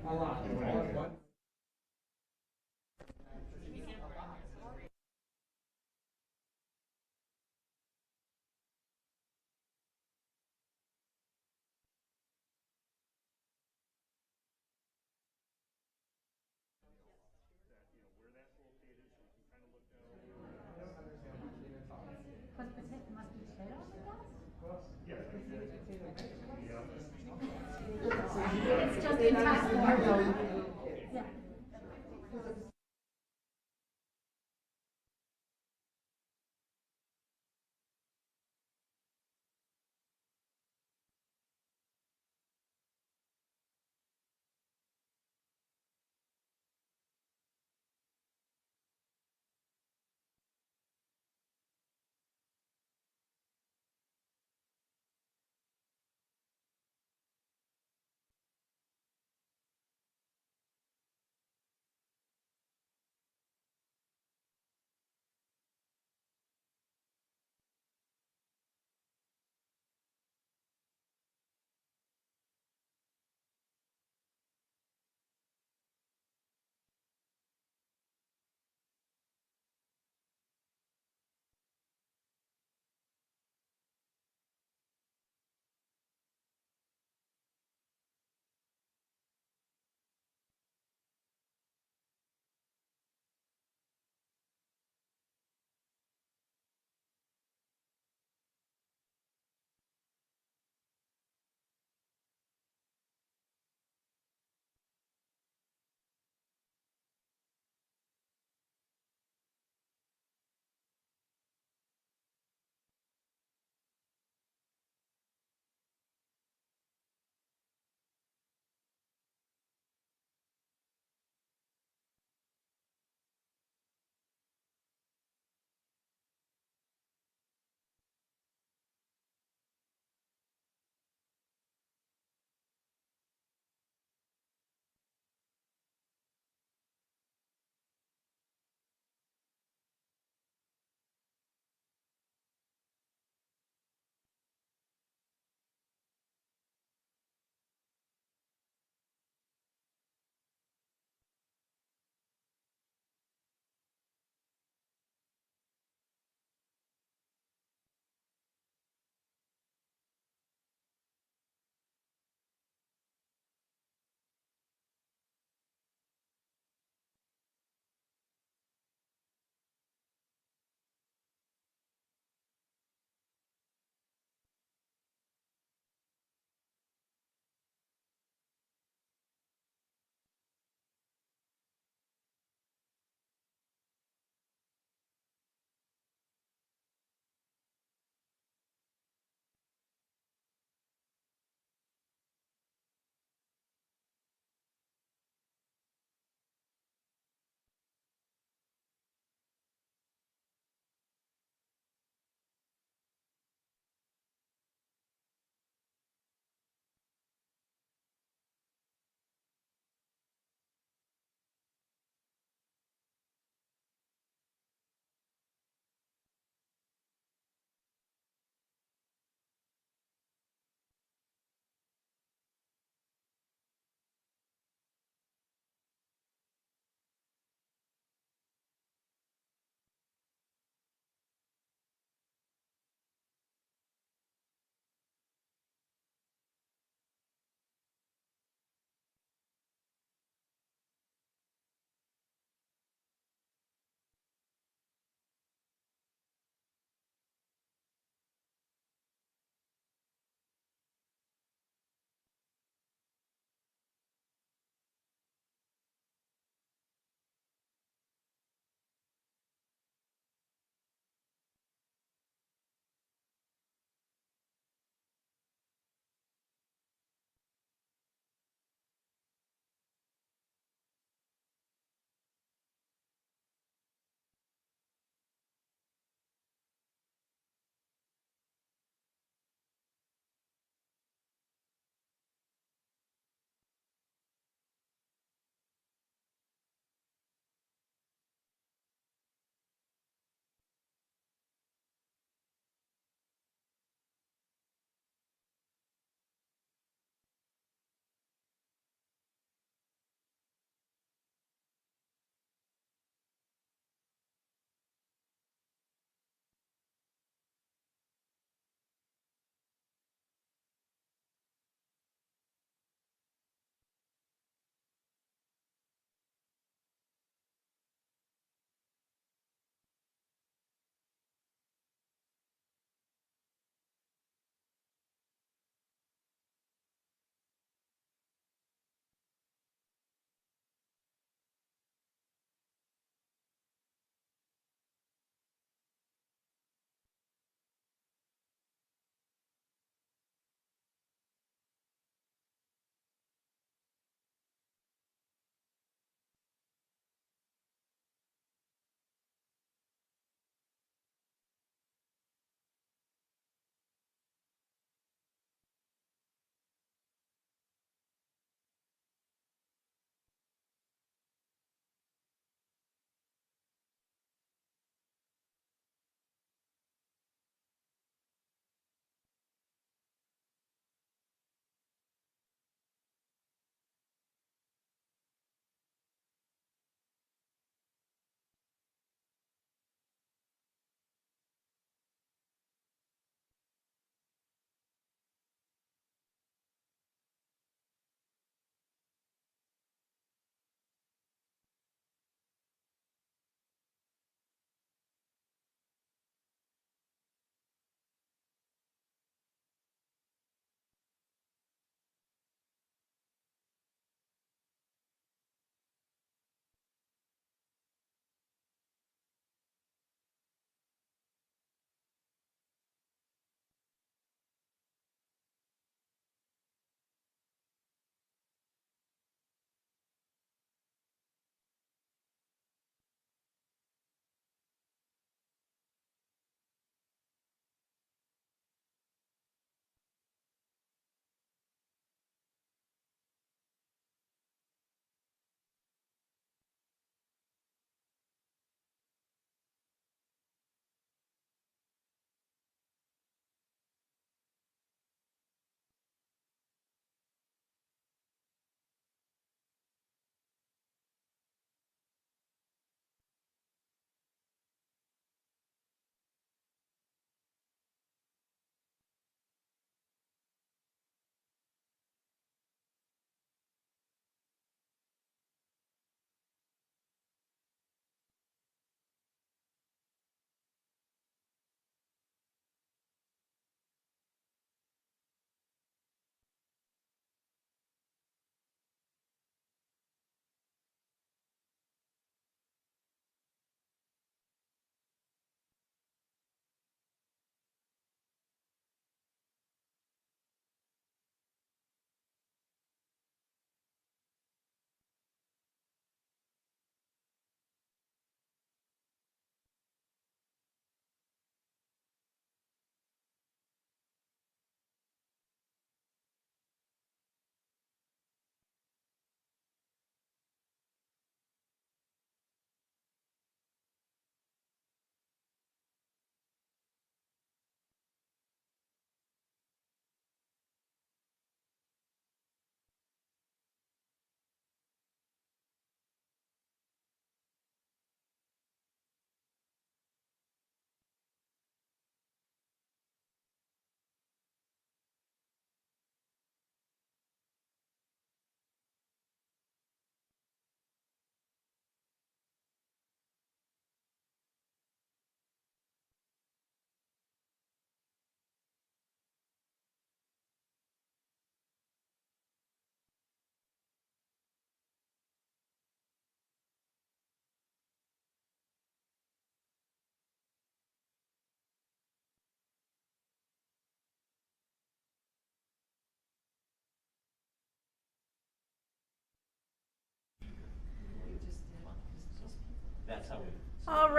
A lot. It's just in task form. Yeah.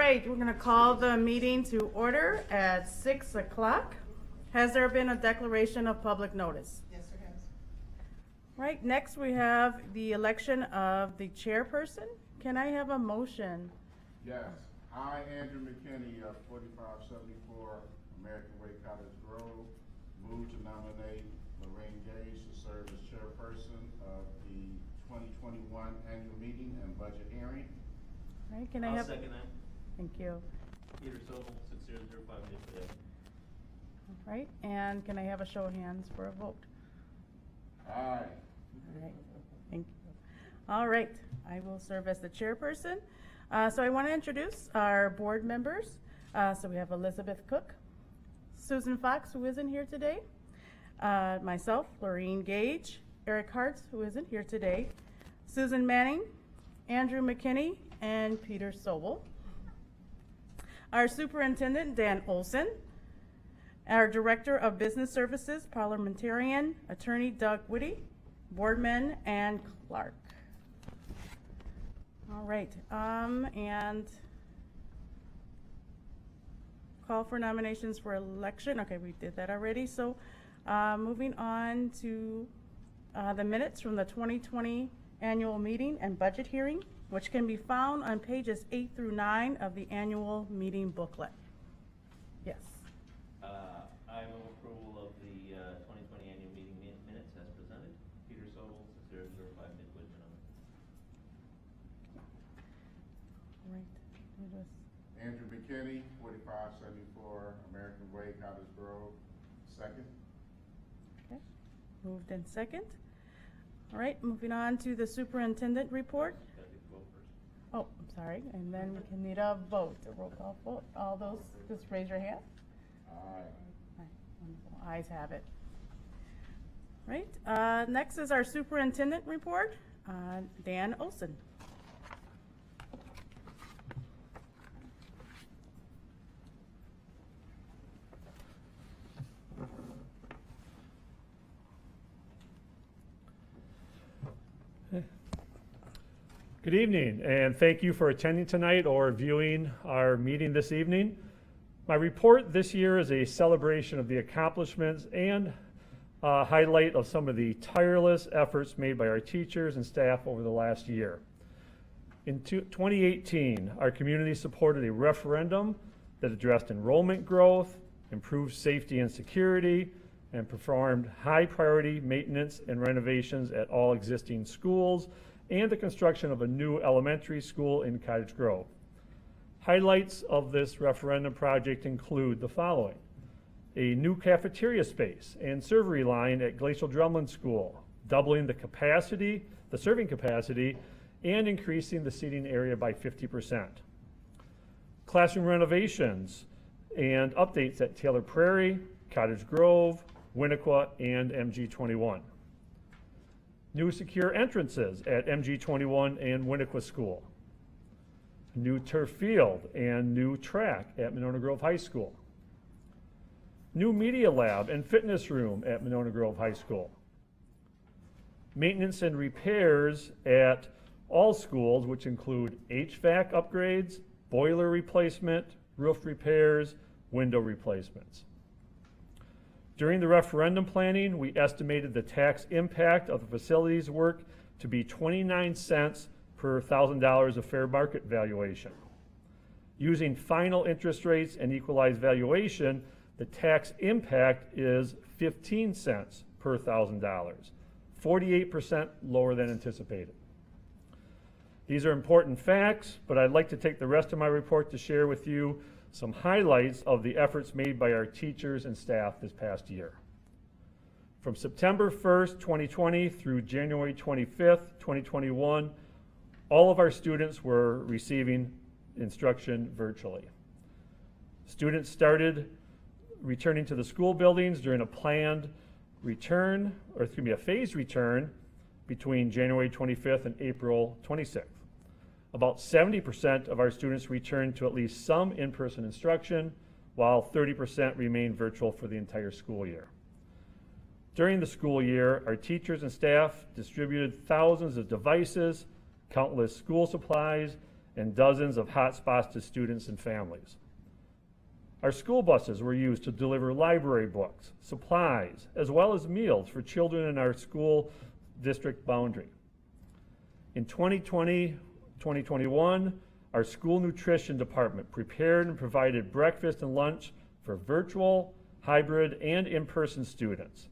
right, we're going to call the meeting to order at 6 o'clock. Has there been a declaration of public notice? Yes, there has. Right, next we have the election of the chairperson. Can I have a motion? Yes, I, Andrew McKinney of 4574 American Way, Cottage Grove, move to nominate Lorraine Gage to serve as chairperson of the 2021 annual meeting and budget hearing. All right, can I I'll have? second that. Thank you. Peter Sobel, 6005 Midway. All right, and can I have a show of hands for a vote? Aye. All right, thank you. All right, I will serve as the chairperson. So I want to introduce our board members. So we have Elizabeth Cook, Susan Fox, who isn't here today, myself, Lorraine Gage, Eric Hartz, who isn't here today, Susan Manning, Andrew McKinney, and Peter Sobel. Our superintendent, Dan Olson. Our director of business services, parliamentarian, attorney Doug Whitty, boardman, and Clark. All right, and call for nominations for election. Okay, we did that already. So moving on to the minutes from the 2020 annual meeting and budget hearing, which can be found on pages 8 through 9 of the annual meeting booklet. Yes. I move approval of the 2020 annual meeting minutes as presented. Peter Sobel, 6005 Midwood, Monona. Right. Andrew McKinney, 4574 American Way, Cottage Grove, second. Okay. Moved in second. All right, moving on to the superintendent report. Gotta do the vote first. Oh, I'm sorry, and then we can need a vote, a roll call vote. All those, just raise your hand. Aye. Aye, wonderful. Ayes have it. Right, next is our superintendent report, Dan Olson. Good evening, and thank you for attending tonight or viewing our meeting this evening. My report this year is a celebration of the accomplishments and highlight of some of the tireless efforts made by our teachers and staff over the last year. In 2018, our community supported a referendum that addressed enrollment growth, improved safety and security, and performed high-priority maintenance and renovations at all existing schools, and the construction of a new elementary school in Cottage Grove. Highlights of this referendum project include the following: a new cafeteria space and servery line at Glacial Drumlin School, doubling the capacity, the serving capacity, and increasing the seating area by 50%. Classroom renovations and updates at Taylor Prairie, Cottage Grove, Winnequa, and MG21. New secure entrances at MG21 and Winnequa School. New turf field and new track at Monona Grove High School. New media lab and fitness room at Monona Grove High School. Maintenance and repairs at all schools, which include HVAC upgrades, boiler replacement, roof repairs, window replacements. During the referendum planning, we estimated the tax impact of the facilities work to be 29 cents per $1,000 of fair market valuation. Using final interest rates and equalized valuation, the tax impact is 15 cents per $1,000, 48% lower than anticipated. These are important facts, but I'd like to take the rest of my report to share with you some highlights of the efforts made by our teachers and staff this past year. From September 1st, 2020 through January 25th, 2021, all of our students were receiving instruction virtually. Students started returning to the school buildings during a planned return, or excuse me, a phased return between January 25th and April 26th. About 70% of our students returned to at least some in-person instruction, while 30% remained virtual for the entire school year. During the school year, our teachers and staff distributed thousands of devices, countless school supplies, and dozens of hotspots to students and families. Our school buses were used to deliver library books, supplies, as well as meals for children in our school district boundary. In 2020-2021, our school nutrition department prepared and provided breakfast and lunch for virtual, hybrid, and in-person students.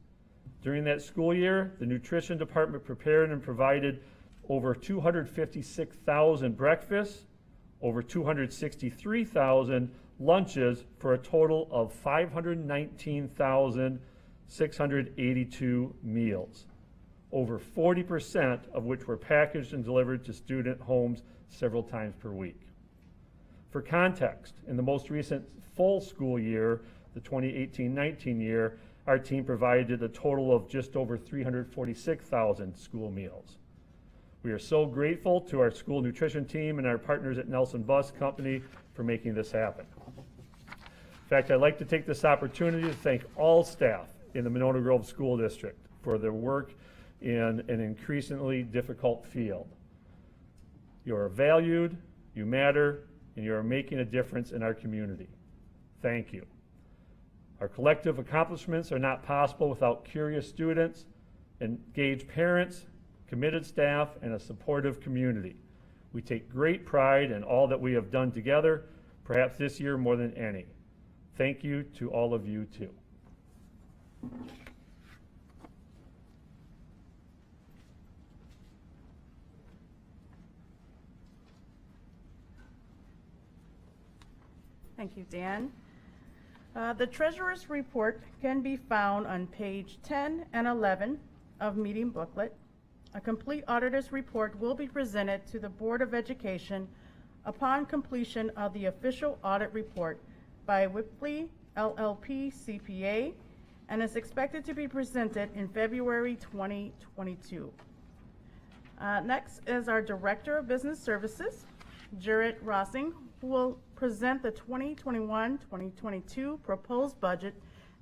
During that school year, the nutrition department prepared and provided over 256,000 breakfasts, over 263,000 lunches, for a total of 519,682 meals, over 40% of which were packaged and delivered to student homes several times per week. For context, in the most recent full school year, the 2018-19 year, our team provided a total of just over 346,000 school meals. We are so grateful to our school nutrition team and our partners at Nelson Bus Company for making this happen. In fact, I'd like to take this opportunity to thank all staff in the Monona Grove School District for their work in an increasingly difficult field. You are valued, you matter, and you are making a difference in our community. Thank you. Our collective accomplishments are not possible without curious students, engaged parents, committed staff, and a supportive community. We take great pride in all that we have done together, perhaps this year more than any. Thank you to all of you too. Thank you, Dan. The Treasurer's Report can be found on page 10 and 11 of meeting booklet. A complete auditor's report will be presented to the Board of Education upon completion of the official audit report by Whipley LLP CPA, and is expected to be presented in February 2022. Next is our Director of Business Services, Jarrett Rossing, who will present the 2021-2022 proposed budget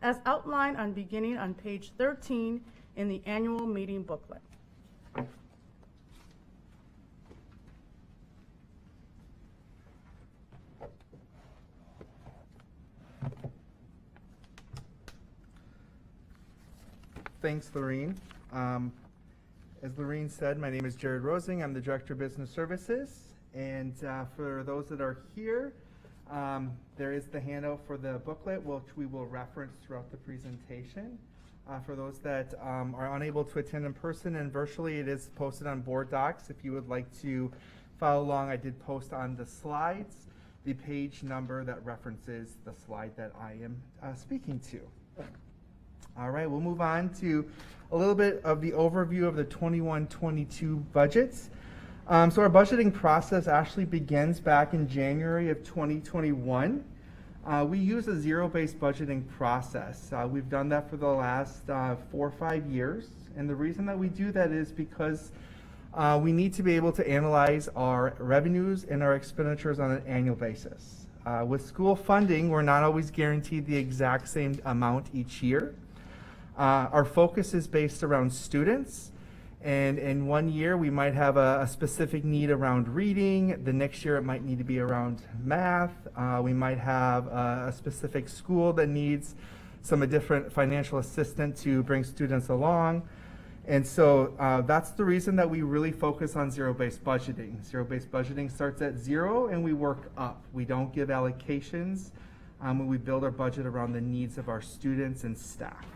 as outlined beginning on page 13 in the annual meeting booklet. Thanks, Lorene. As Lorene said, my name is Jared Rosing. I'm the Director of Business Services. And for those that are here, there is the handout for the booklet, which we will reference throughout the presentation. For those that are unable to attend in person and virtually, it is posted on board docs. If you would like to follow along, I did post on the slides the page number that references the slide that I am speaking to. All right, we'll move on to a little bit of the overview of the 21-22 budgets. So our budgeting process actually begins back in January of 2021. We use a zero-based budgeting process. We've done that for the last 4 or 5 years. And the reason that we do that is because we need to be able to analyze our revenues and our expenditures on an annual basis. With school funding, we're not always guaranteed the exact same amount each year. Our focus is based around students, and in one year we might have a specific need around reading. The next year it might need to be around math. We might have a specific school that needs some different financial assistance to bring students along. And so that's the reason that we really focus on zero-based budgeting. Zero-based budgeting starts at 0 and we work up. We don't give allocations when we build our budget around the needs of our students and staff.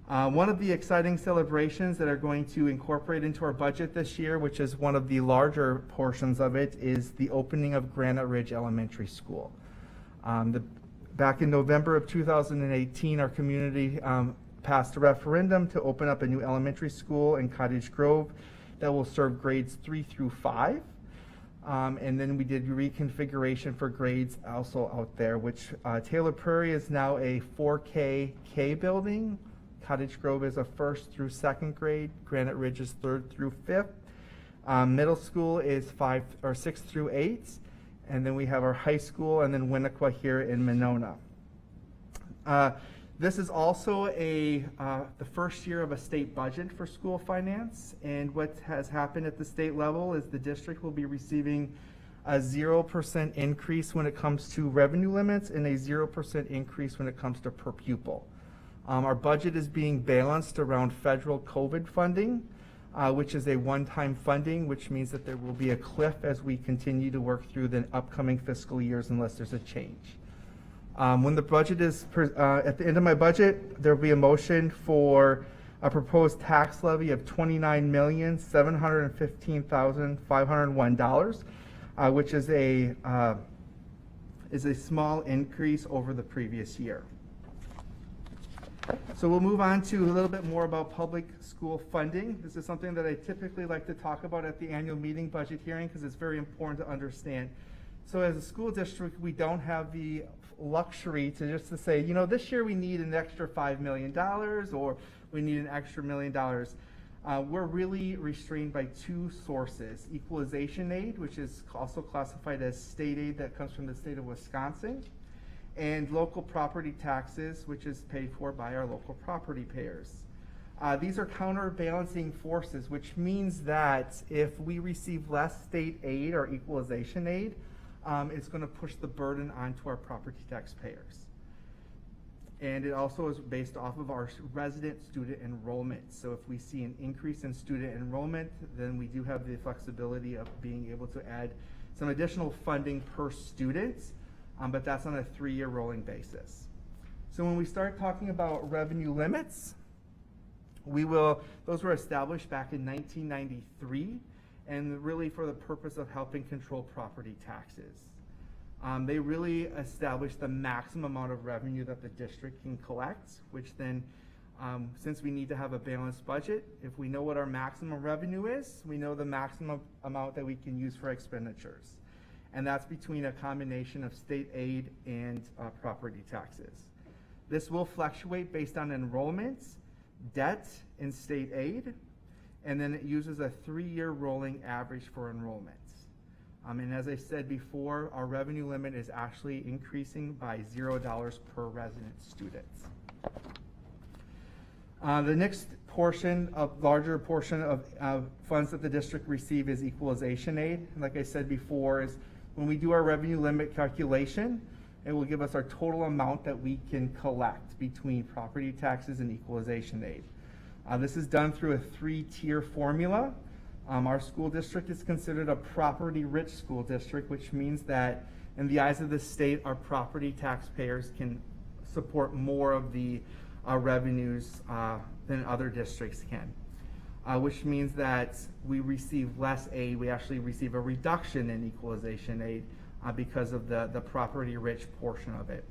One of the exciting celebrations that are going to incorporate into our budget this year, which is one of the larger portions of it, is the opening of Granite Ridge Elementary School. Back in November of 2018, our community passed a referendum to open up a new elementary school in Cottage Grove that will serve grades 3 through 5. And then we did reconfiguration for grades also out there, which Taylor Prairie is now a 4K K building. Cottage Grove is a 1st through 2nd grade. Granite Ridge is 3rd through 5th. Middle school is 6th through 8th. And then we have our high school and then Winnequa here in Monona. This is also the first year of a state budget for school finance. And what has happened at the state level is the district will be receiving a 0% increase when it comes to revenue limits and a 0% increase when it comes to per pupil. Our budget is being balanced around federal COVID funding, which is a one-time funding, which means that there will be a cliff as we continue to work through the upcoming fiscal years unless there's a change. When the budget is, at the end of my budget, there will be a motion for a proposed tax levy of $29,715,501, which is a small increase over the previous year. So we'll move on to a little bit more about public school funding. This is something that I typically like to talk about at the annual meeting budget hearing because it's very important to understand. So as a school district, we don't have the luxury to just to say, you know, this year we need an extra $5 million or we need an extra $1 million. We're really restrained by two sources: Equalization Aid, which is also classified as state aid that comes from the state of Wisconsin, and local property taxes, which is paid for by our local property payers. These are counterbalancing forces, which means that if we receive less state aid or equalization aid, it's going to push the burden onto our property taxpayers. And it also is based off of our resident student enrollment. So if we see an increase in student enrollment, then we do have the flexibility of being able to add some additional funding per student, but that's on a 3-year rolling basis. So when we start talking about revenue limits, those were established back in 1993, and really for the purpose of helping control property taxes. They really establish the maximum amount of revenue that the district can collect, which then, since we need to have a balanced budget, if we know what our maximum revenue is, we know the maximum amount that we can use for expenditures. And that's between a combination of state aid and property taxes. This will fluctuate based on enrollments, debt, and state aid, and then it uses a 3-year rolling average for enrollments. And as I said before, our revenue limit is actually increasing by $0 per resident student. The next larger portion of funds that the district receive is equalization aid. And like I said before, is when we do our revenue limit calculation, it will give us our total amount that we can collect between property taxes and equalization aid. This is done through a 3-tier formula. Our school district is considered a property-rich school district, which means that in the eyes of the state, our property taxpayers can support more of the revenues than other districts can, which means that we receive less aid. We actually receive a reduction in equalization aid because of the property-rich portion of it.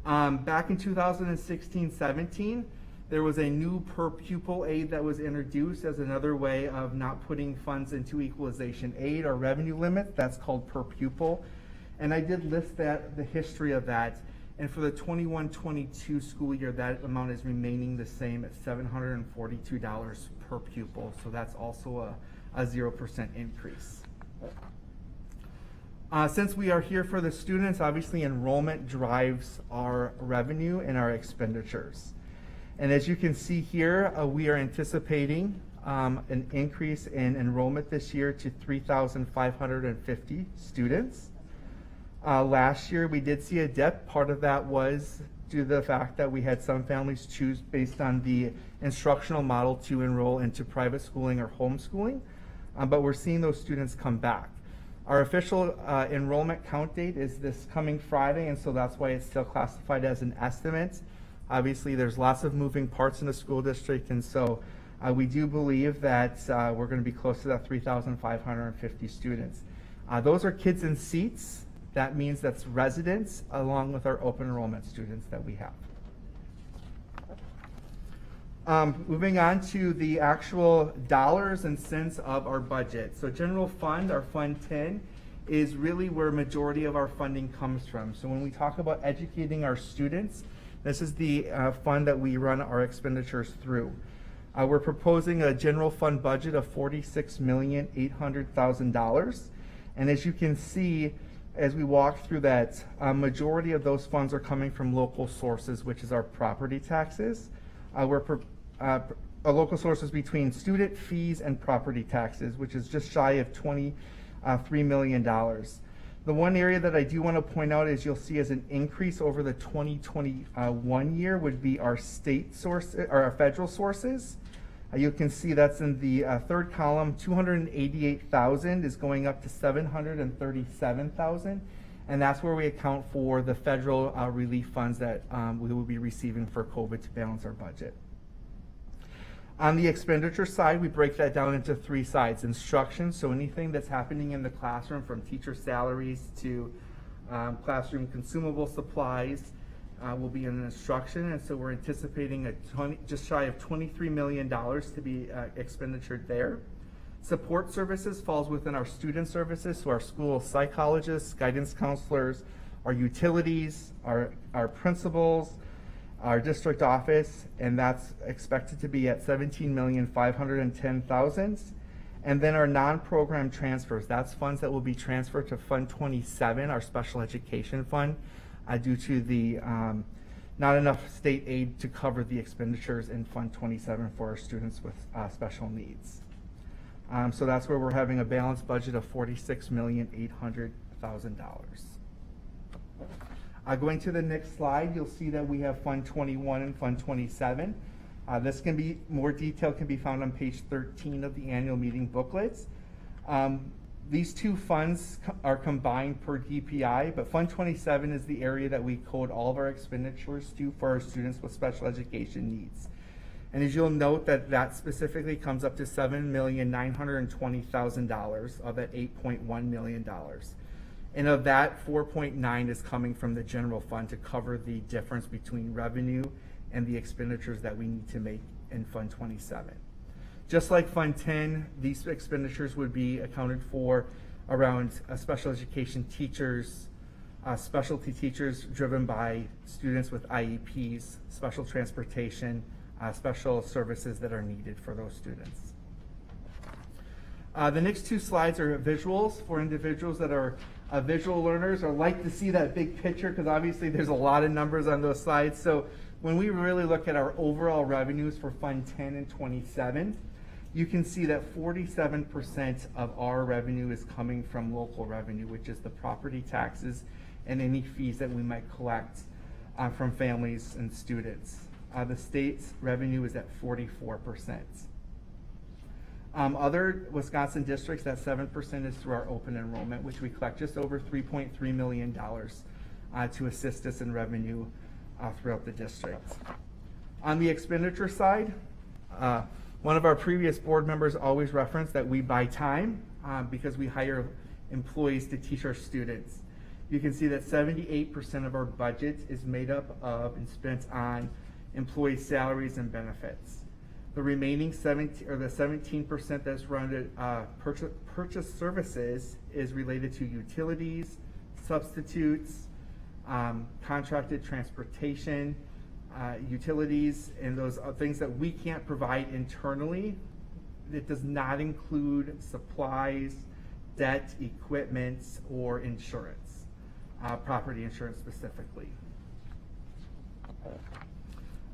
Back in 2016-17, there was a new per pupil aid that was introduced as another way of not putting funds into equalization aid or revenue limit. That's called per pupil. And I did list the history of that. And for the 21-22 school year, that amount is remaining the same at $742 per pupil. So that's also a 0% increase. Since we are here for the students, obviously enrollment drives our revenue and our expenditures. And as you can see here, we are anticipating an increase in enrollment this year to 3,550 students. Last year, we did see a dip. Part of that was due to the fact that we had some families choose based on the instructional model to enroll into private schooling or homeschooling, but we're seeing those students come back. Our official enrollment count date is this coming Friday, and so that's why it's still classified as an estimate. Obviously, there's lots of moving parts in the school district, and so we do believe that we're going to be close to that 3,550 students. Those are kids in seats. That means that's residents along with our open enrollment students that we have. Moving on to the actual dollars and cents of our budget. So general fund, our Fund 10, is really where a majority of our funding comes from. So when we talk about educating our students, this is the fund that we run our expenditures through. We're proposing a general fund budget of $46,800,000. And as you can see, as we walk through that, a majority of those funds are coming from local sources, which is our property taxes. Our local sources between student fees and property taxes, which is just shy of 20 $3 million. The one area that I do want to point out is you'll see as an increase over the 2021 year would be our state source, or our federal sources. You can see that's in the third column. 288,000 is going up to 737,000, and that's where we account for the federal relief funds that we will be receiving for COVID to balance our budget. On the expenditure side, we break that down into three sides. Instruction, so anything that's happening in the classroom, from teacher salaries to classroom consumable supplies, will be in instruction, and so we're anticipating just shy of $23 million to be expenditured there. Support services falls within our student services, so our school psychologists, guidance counselors, our utilities, our principals, our district office, and that's expected to be at $17,510,000. And then our non-program transfers, that's funds that will be transferred to Fund27, our special education fund, due to the not enough state aid to cover the expenditures in Fund27 for our students with special needs. So that's where we're having a balanced budget of $46,800,000. Going to the next slide, you'll see that we have Fund21 and Fund27. This can be, more detail can be found on page 13 of the annual meeting booklets. These two funds are combined per DPI, but Fund27 is the area that we code all of our expenditures to for our students with special education needs. And as you'll note, that specifically comes up to $7,920,000 of that $8.1 million. And of that, 4.9 is coming from the general fund to cover the difference between revenue and the expenditures that we need to make in Fund27. Just like Fund 10, these expenditures would be accounted for around special education teachers, specialty teachers driven by students with IEPs, special transportation, special services that are needed for those students. The next two slides are visuals for individuals that are visual learners or like to see that big picture, because obviously there's a lot of numbers on those slides. So when we really look at our overall revenues for Fund 10 and 27, you can see that 47% of our revenue is coming from local revenue, which is the property taxes and any fees that we might collect from families and students. The state's revenue is at 44%. Other Wisconsin districts, that 7% is through our open enrollment, which we collect just over $3.3 million to assist us in revenue throughout the district. On the expenditure side, one of our previous board members always referenced that we buy time because we hire employees to teach our students. You can see that 78% of our budget is made up of and spent on employee salaries and benefits. The remaining 17% that's run purchase services is related to utilities, substitutes, contracted transportation, utilities, and those things that we can't provide internally. It does not include supplies, debt, equipment, or insurance, property insurance specifically.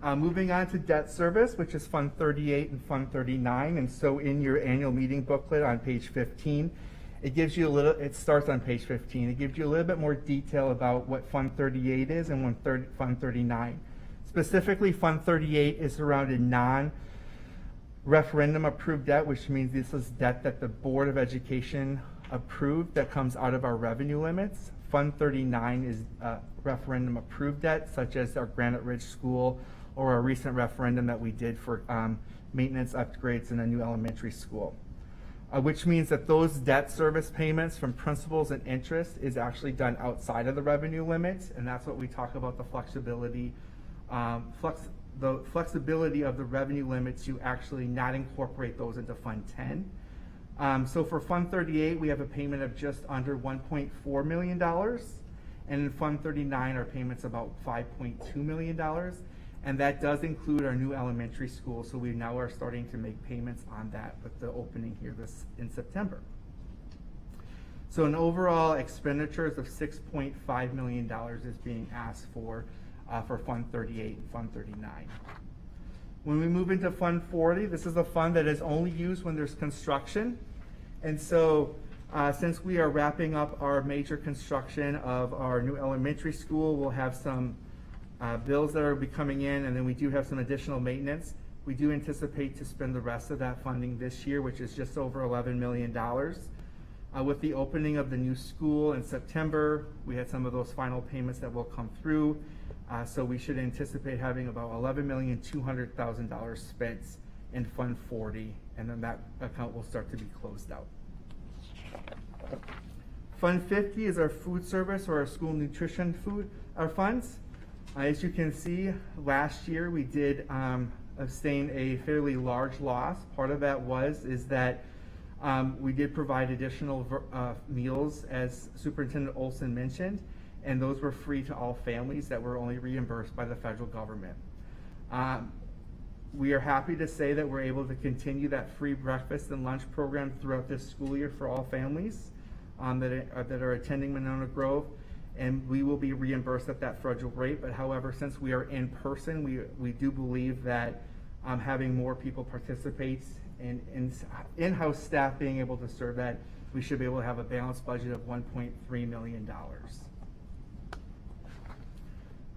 Moving on to debt service, which is Fund 38 and Fund 39. And so in your annual meeting booklet on page 15, it gives you it starts on page 15. It gives you a little bit more detail about what Fund 38 is and what Fund 39. Specifically, Fund 38 is around a non-referendum approved debt, which means this is debt that the Board of Education approved that comes out of our revenue limits. Fund 39 is referendum approved debt, such as our Granite Ridge School or a recent referendum that we did for maintenance upgrades in a new elementary school, which means that those debt service payments from principals and interest is actually done outside of the revenue limits, and that's what we talk about, the flexibility, the flexibility of the revenue limits to actually not incorporate those into Fund 10. So for Fund 38, we have a payment of just under $1.4 million, and in Fund 39, our payment's about $5.2 million. And that does include our new elementary school, so we now are starting to make payments on that with the opening here in September. So an overall expenditures of $6.5 million is being asked for Fund 38 and Fund 39. When we move into Fund 40, this is a fund that is only used when there's construction. And so Since we are wrapping up our major construction of our new elementary school, we'll have some bills that will be coming in, and then we do have some additional maintenance. We do anticipate to spend the rest of that funding this year, which is just over $11 million. With the opening of the new school in September, we had some of those final payments that will come through. So we should anticipate having about $11,200,000 spent in Fund 40, and then that account will start to be closed out. Fund 50 is our food service or our school nutrition our funds. As you can see, last year we did sustain a fairly large loss. Part of that is that we did provide additional meals, as Superintendent Olson mentioned, and those were free to all families that were only reimbursed by the federal government. We are happy to say that we're able to continue that free breakfast and lunch program throughout this school year for all families that are attending Monona Grove, and we will be reimbursed at that federal rate. But however, since we are in person, we do believe that having more people participate and in-house staff being able to serve that, we should be able to have a balanced budget of $1.3 million.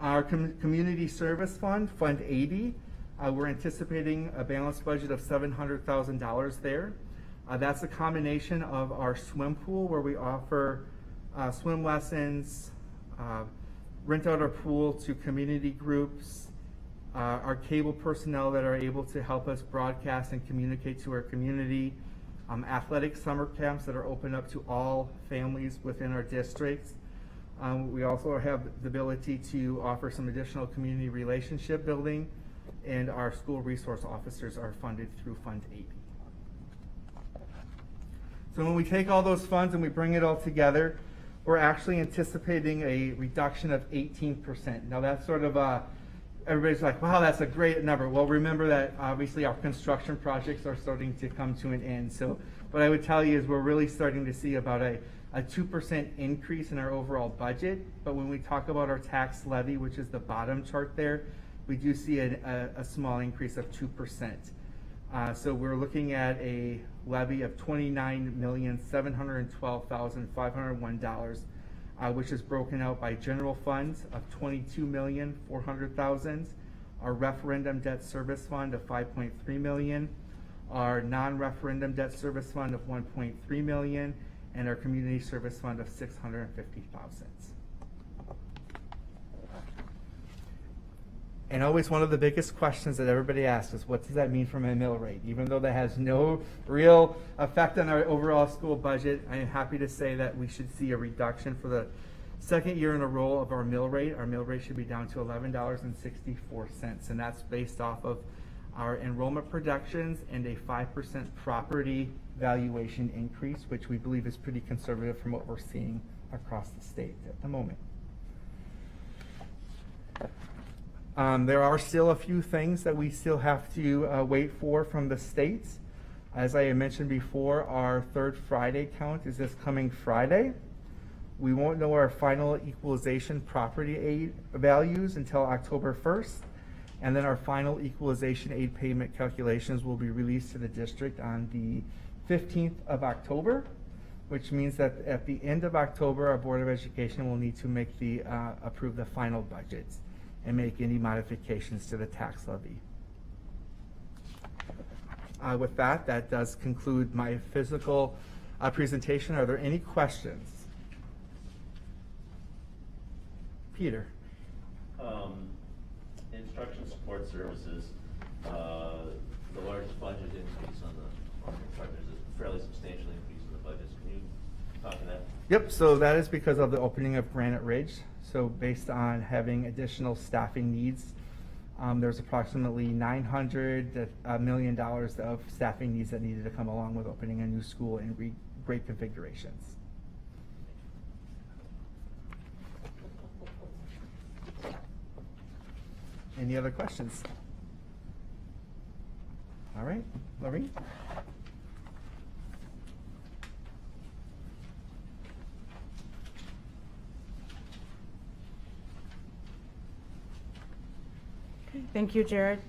Our community service fund, Fund 80, we're anticipating a balanced budget of $700,000 there. That's a combination of our swim pool, where we offer swim lessons, rent out our pool to community groups, our cable personnel that are able to help us broadcast and communicate to our community, athletic summer camps that are open up to all families within our districts. We also have the ability to offer some additional community relationship building, and our school resource officers are funded through Fund 80. So when we take all those funds and we bring it all together, we're actually anticipating a reduction of 18%. Now that's sort of everybody's like, wow, that's a great number. Well, remember that obviously our construction projects are starting to come to an end. So what I would tell you is we're really starting to see about a 2% increase in our overall budget. But when we talk about our tax levy, which is the bottom chart there, we do see a small increase of 2%. So we're looking at a levy of $29,712,501, which is broken out by general funds of $22,400,000, our referendum debt service fund of $5.3 million, our non-referendum debt service fund of $1.3 million, and our community service fund of $650,000. And always one of the biggest questions that everybody asks is, what does that mean for my mill rate? Even though that has no real effect on our overall school budget, I am happy to say that we should see a reduction for the second year in a row of our mill rate. Our mill rate should be down to $11.64, and that's based off of our enrollment projections and a 5% property valuation increase, which we believe is pretty conservative from what we're seeing across the state at the moment. There are still a few things that we still have to wait for from the states. As I had mentioned before, our third Friday count is this coming Friday. We won't know our final equalization property aid values until October 1st. And then our final equalization aid payment calculations will be released to the district on the 15th of October, which means that at the end of October, our Board of Education will need to make approve the final budgets and make any modifications to the tax levy. With that does conclude my physical presentation. Are there any questions? Peter. Instruction support services, the largest budget increase on the chart, there's a fairly substantial increase in the budgets. Can you talk to that? Yep, so that is because of the opening of Granite Ridge. So based on having additional staffing needs, there's approximately $900 million of staffing needs that needed to come along with opening a new school in grade configurations. Any other questions? All right, Lorraine? Thank you, Jared.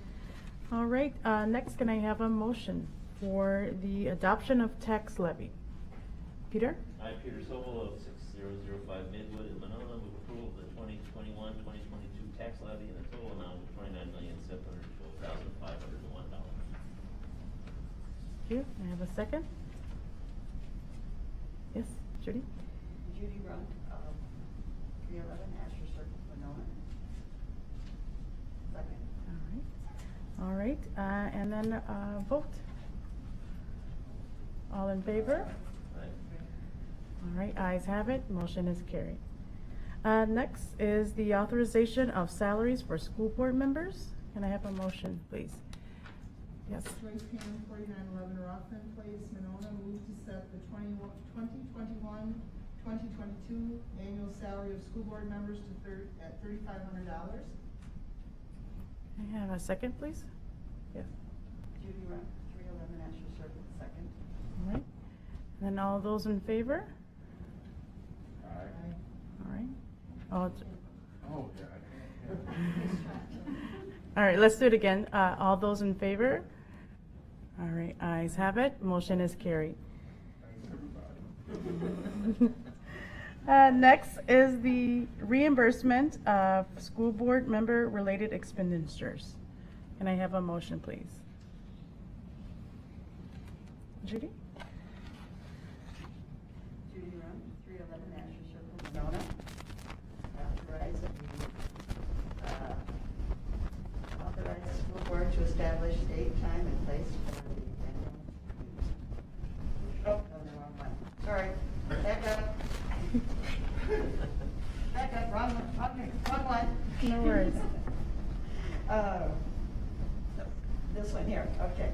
All right, next can I have a motion for the adoption of tax levy? Peter? I, Peter Sobel of 6005 Midwood in Monona, move approval of the 2021-2022 tax levy in a total amount of $29,712,501. Thank you. May I have a second? Yes, Judy? Judy Runk of 311 Asher Circle, Monona. Second. All right, and then vote. All in favor? Aye. All right, ayes have it, motion is carried. Next is the authorization of salaries for school board members. Can I have a motion, please? Yes. Joyce Ham, 4911 Rockland Place, Monona, move to set the 2021-2022 annual salary of school board members to at $3,500. Can I have a second, please? Yes. Judy Runk, 311 Asher Circle, second. All right, and then all those in favor? Aye. All right. All Oh, yeah, I all right, let's do it again. All those in favor? All right, ayes have it, motion is carried. Thanks, everybody. Next is the reimbursement of school board member related expenditures. Can I have a motion, please? Judy? Judy Runk, 311 Asher Circle, Monona. Authorize the school board to establish date, time, and place for the annual. Oh, no, the wrong one. Sorry. Back up. Back up, wrong one. No worries. This one here, okay.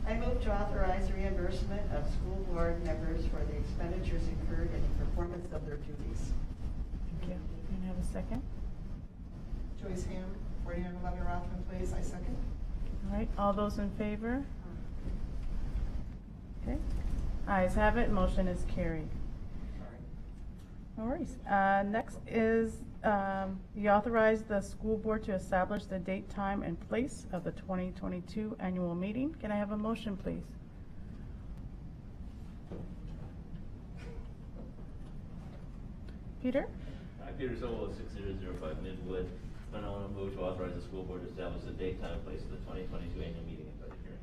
I move to authorize reimbursement of school board members for the expenditures incurred in the performance of their duties. Thank you. Can I have a second? Joyce Ham, 4911 Rockland Place, I second. All right, all those in favor? Okay, ayes have it, motion is carried. No worries. Next is, you authorize the school board to establish the date, time, and place of the 2022 annual meeting. Can I have a motion, please? Peter? I, Peter Sobel of 6005 Midwood, Monona, move to authorize the school board to establish the date, time, and place of the 2022 annual meeting and budget hearing.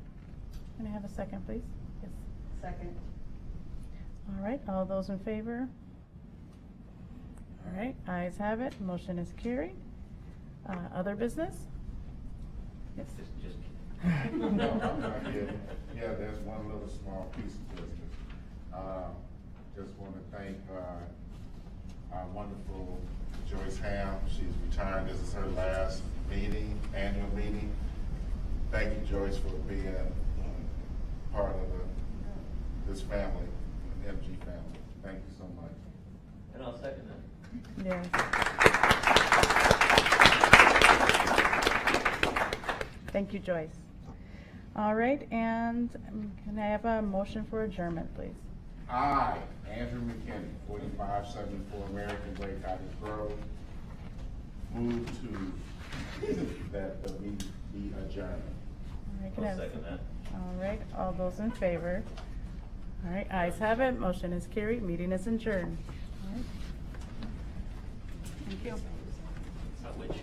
Can I have a second, please? Yes. Second. All right, all those in favor? All right, ayes have it, motion is carried. Other business? Yes. Just No, yeah, there's one little small piece of business. Just want to thank our wonderful Joyce Ham. She's retired. This is her last meeting, annual meeting. Thank you, Joyce, for being part of this family, MG family. Thank you so much. And I'll second that. Yes. Thank you, Joyce. All right, and can I have a motion for adjournment, please? I, Andrew McKinney, 4574 American Way, Cottage Grove, move to that the meeting be adjourned. All right, can I I'll have- second that. All right, all those in favor? All right, ayes have it, motion is carried, meeting is adjourned. All right. Thank you. Which?